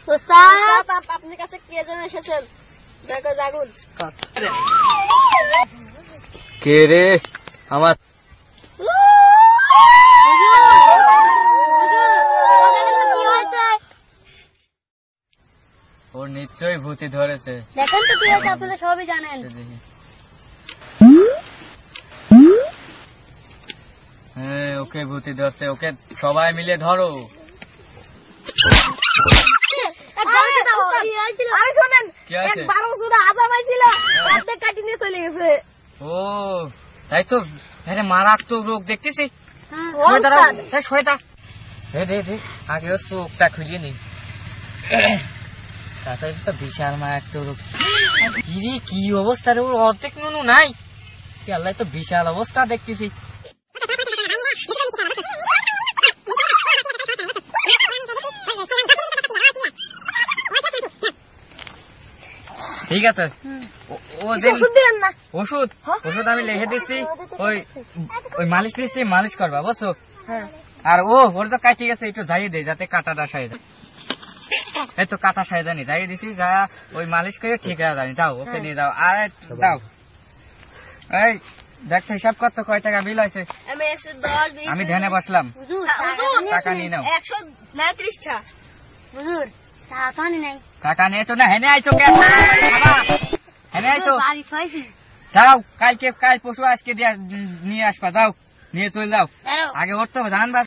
আপনার কাছে কে যেন এসেছেন, দেখো জাগুন। কে রে? আমার ওর নিশ্চয়ই ভূতি ধরেছে। দেখেন তো কি হয়েছে, আপনারা সবই জানেন। হ্যাঁ, ওকে ভূতি ধরছে, ওকে সবাই মিলে ধরো। আরে শোনেন, কি আছে? 12 বছর আজাব আইছিল, অর্ধেক কাটি নিয়ে চলে গেছে। ও তাই তো, আরে মারাত্মক রোগ দেখতেছি। আগে ওর চোখটা খুলিয়ে নি। তাড়াতাড়ি তো বিশাল মারাত্মক রোগ। কি অবস্থা রে, ওর অর্ধেক নুনু নাই। আল্লাহ, তো বিশাল অবস্থা দেখতেছি। ঠিক আছে, ওষুধ আমি লিখে দিচ্ছি। ওই মালিশ দিচ্ছি, মালিশ করবা বুঝছো। আর ওর তো কাটি গেছে, একটু যাইয়ে দেয় যাতে কাটাটা সাইয়ে যায়। এই তো কাটা সাইয়ে জানি যাইয়ে দিচ্ছি, যা ওই মালিশ করে ঠিক হয়ে জানি। যাও, ওকে নিয়ে যাও। আর যাও, এই দেখতে হিসাব করতো কয় টাকা বিল আছে। আমি ধ্যানে বসলাম, টাকা নিয়ে নাও। 139টা। হুজুর টাকা নাই। টাকা নিয়েছো না? হেনে আইছো কে? হেনে আইছো? যাও, কাল পরশু আজকে নিয়ে আসবা। যাও, নিয়ে চলে যাও। আগে ওর তো জানবা।